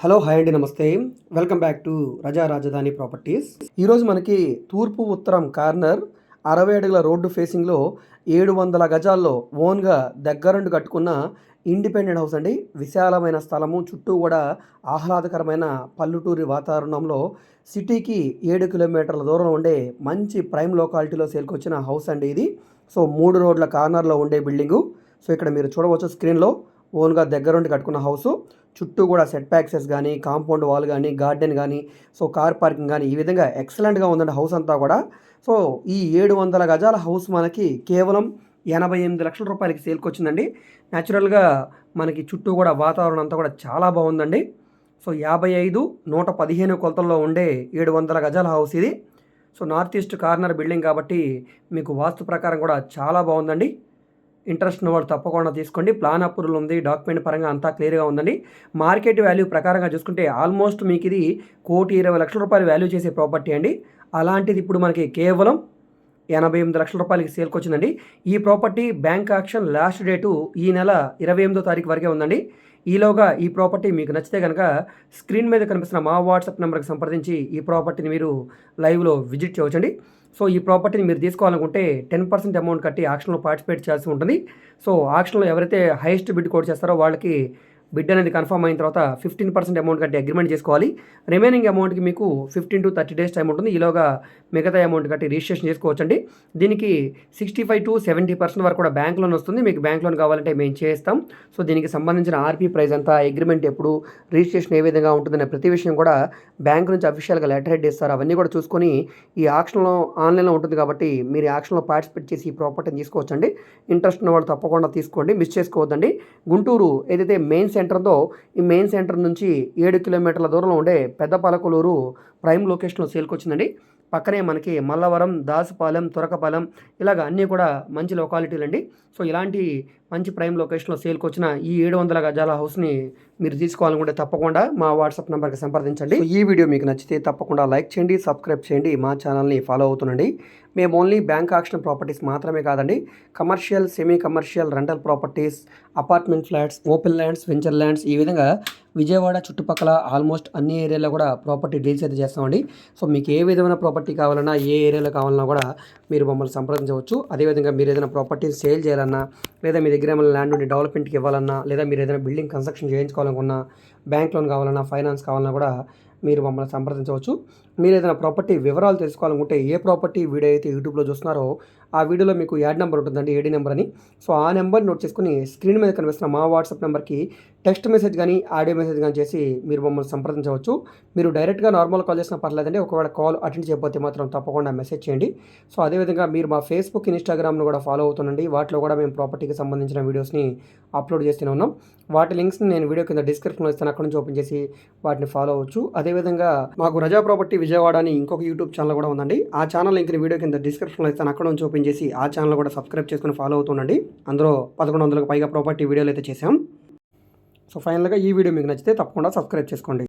Hello hi అండి, నమస్తే. Welcome back to రజా రాజధాని ప్రాపర్టీస్. ఈరోజు మనకి తూర్పు ఉత్తరం కార్నర్ 60 అడుగుల రోడ్డు ఫేసింగ్లో 700 గజాల్లో ఓన్గా దగ్గరుండి కట్టుకున్న ఇండిపెండెంట్ హౌస్ అండి. విశాలమైన స్థలము, చుట్టూ కూడా ఆహ్లాదకరమైన పల్లెటూరి వాతావరణంలో సిటీకి 7 కిలోమీటర్ల దూరంలో ఉండే మంచి ప్రైమ్ లొకాలిటీలో సేల్కొచ్చిన హౌస్ అండి ఇది. సో 3 రోడ్ల కార్నర్లో ఉండే బిల్డింగు. సో ఇక్కడ మీరు చూడవచ్చు స్క్రీన్లో ఓన్గా దగ్గరుండి కట్టుకున్న హౌసు. చుట్టూ కూడా సెట్ ప్యాక్సెస్ కానీ, కాంపౌండ్ వాల్ కానీ, గార్డెన్ కానీ, సో కార్ పార్కింగ్ కానీ, ఈ విధంగా ఎక్సలెంట్గా ఉందండి హౌస్ అంతా కూడా. సో ఈ 700 గజాల హౌస్ మనకి కేవలం 88 లక్షల రూపాయలకి సేల్కొచ్చిందండి. న్యాచురల్గా మనకి చుట్టూ కూడా వాతావరణం అంతా కూడా చాలా బాగుందండి. సో 55, 115 కొలతల్లో ఉండే 700 గజాల హౌస్ ఇది. So north east corner building కాబట్టి మీకు వాస్తు ప్రకారం కూడా చాలా బాగుందండి. ఇంట్రెస్ట్ ఉన్నవాడు తప్పకుండా తీసుకోండి. ప్లాన్ అప్రూవల్ ఉంది, డాక్యుమెంట్ పరంగా అంతా క్లియర్గా ఉందండి. మార్కెట్ వాల్యూ ప్రకారంగా చూసుకుంటే ఆల్మోస్ట్ మీకు ఇది 1,20,00,000 రూపాయలు వాల్యూ చేసే ప్రాపర్టీ అండి. అలాంటిది ఇప్పుడు మనకి కేవలం 88 లక్షల రూపాయలకి సేల్కొచ్చిందండి. ఈ property bank action last date ఈ నెల 28వ తారీఖు వరకే ఉందండి. ఈలోగా ఈ ప్రాపర్టీ మీకు నచ్చితే కనుక స్క్రీన్ మీద కనిపిస్తున్న మా వాట్సాప్ నెంబర్కి సంప్రదించి ఈ ప్రాపర్టీని మీరు లైవ్లో విజిట్ చేయవచ్చండి. సో ఈ ప్రాపర్టీని మీరు తీసుకోవాలనుకుంటే 10% అమౌంట్ కట్టి ఆక్షన్లో పార్టిసిపేట్ చేయాల్సి ఉంటుంది. సో ఆక్షన్లో ఎవరైతే హైయెస్ట్ బిడ్ కోడ్ చేస్తారో వాళ్ళకి బిడ్ అనేది కన్ఫర్మ్ అయిన తర్వాత 15% అమౌంట్ కట్టి అగ్రిమెంట్ చేసుకోవాలి. రిమైనింగ్ అమౌంట్కి మీకు 15 to 30 డేస్ టైం ఉంటుంది. ఈలోగా మిగతా అమౌంట్ కట్టి రిజిస్ట్రేషన్ చేసుకోవచ్చండి. దీనికి 65 to 70% వరకు కూడా బ్యాంక్ లోన్ వస్తుంది. మీకు బ్యాంక్ లోన్ కావాలంటే మేము చేస్తాం. సో దీనికి సంబంధించిన ఆర్పీ ప్రైస్ అంతా, అగ్రిమెంట్ ఎప్పుడు, రిజిస్ట్రేషన్ ఏ విధంగా ఉంటుందనే ప్రతి విషయం కూడా బ్యాంక్ నుంచి అఫీషియల్గా లెటర్ హెడ్ ఇస్తారు. అవన్నీ కూడా చూసుకొని ఈ ఆక్షన్లో ఆన్లైన్లో ఉంటుంది కాబట్టి మీరు ఈ ఆక్షన్లో పార్టిసిపేట్ చేసి ఈ ప్రాపర్టీని తీసుకోవచ్చండి. ఇంట్రెస్ట్ ఉన్న వాళ్ళు తప్పకుండా తీసుకోండి, మిస్ చేసుకోవద్దండి. గుంటూరు ఏదైతే మెయిన్ సెంటర్తో, ఈ మెయిన్ సెంటర్ నుంచి 7 కిలోమీటర్ల దూరంలో ఉండే పెద్దపాలకొలూరు ప్రైమ్ లొకేషన్లో సేల్కొచ్చిందండి. పక్కనే మనకి మల్లవరం, దాసుపాలెం, తురకపాలెం ఇలాగ అన్నీ కూడా మంచి లొకాలిటీలు అండి. సో ఇలాంటి మంచి ప్రైమ్ లొకేషన్లో సేల్కొచ్చిన ఈ 700 గజాల హౌస్ని మీరు తీసుకోవాలనుకుంటే తప్పకుండా మా వాట్సాప్ నెంబర్కి సంప్రదించండి. ఈ వీడియో మీకు నచ్చితే తప్పకుండా లైక్ చేయండి, సబ్స్క్రైబ్ చేయండి, మా ఛానల్ని ఫాలో అవుతుండండి. మేము ఓన్లీ బ్యాంక్ ఆక్షన్ ప్రాపర్టీస్ మాత్రమే కాదండి, commercial, semi commercial, rental properties, apartment flats, open lands, venture lands, ఈ విధంగా విజయవాడ చుట్టుపక్కల ఆల్మోస్ట్ అన్ని ఏరియాలో కూడా ప్రాపర్టీ డీల్స్ అయితే చేస్తామండి. సో మీకు ఏ విధమైన ప్రాపర్టీ కావాలన్నా, ఏ ఏరియాలో కావాలన్నా కూడా మీరు మమ్మల్ని సంప్రదించవచ్చు. అదేవిధంగా మీరు ఏదైనా ప్రాపర్టీని సేల్ చేయాలన్నా, లేదా మీ దగ్గర ఏమైనా ల్యాండ్ ఉండి డెవలప్మెంట్కి ఇవ్వాలన్నా, లేదా మీరు ఏదైనా బిల్డింగ్ కన్స్ట్రక్షన్ చేయించుకోవాలనుకున్నా, బ్యాంక్ లోన్ కావాలన్నా, ఫైనాన్స్ కావాలన్నా కూడా మీరు మమ్మల్ని సంప్రదించవచ్చు. మీరు ఏదైనా ప్రాపర్టీ వివరాలు తెలుసుకోవాలనుకుంటే, ఏ ప్రాపర్టీ వీడియో అయితే యూట్యూబ్లో చూస్తున్నారో ఆ వీడియోలో మీకు యాడ్ నెంబర్ ఉంటుందండి, ఏడీ నెంబర్ అని. సో ఆ నెంబర్ నోట్ చేసుకుని స్క్రీన్ మీద కనిపిస్తున్న మా వాట్సాప్ నెంబర్కి టెక్స్ట్ మెసేజ్ కానీ, ఆడియో మెసేజ్ కానీ చేసి మీరు మమ్మల్ని సంప్రదించవచ్చు. మీరు డైరెక్ట్గా నార్మల్ కాల్ చేసినా పర్లేదండి. ఒకవేళ కాల్ అటెండ్ చేయకపోతే మాత్రం తప్పకుండా మెసేజ్ చేయండి. సో అదేవిధంగా మీరు మా ఫేస్బుక్, ఇన్స్టాగ్రామ్ను కూడా ఫాలో అవుతుండండి. వాటిలో కూడా మేము ప్రాపర్టీకి సంబంధించిన వీడియోస్ని అప్లోడ్ చేస్తూనే ఉన్నాం. వాటి లింక్స్ని నేను వీడియో కింద డిస్క్రిప్షన్లో ఇస్తాను, అక్కడ నుంచి ఓపెన్ చేసి వాటిని ఫాలో అవ్వచ్చు. అదేవిధంగా మాకు రజా ప్రాపర్టీ విజయవాడ అని ఇంకొక యూట్యూబ్ ఛానల్ కూడా ఉందండి. ఆ ఛానల్ లింక్ని వీడియో కింద డిస్క్రిప్షన్లో ఇస్తాను, అక్కడ నుంచి ఓపెన్ చేసి ఆ ఛానల్ కూడా సబ్స్క్రైబ్ చేసుకుని ఫాలో అవుతుండండి. అందులో 1100కు పైగా ప్రాపర్టీ వీడియోలు అయితే చేసాం. సో ఫైనల్గా ఈ వీడియో మీకు నచ్చితే తప్పకుండా సబ్స్క్రైబ్ చేసుకోండి.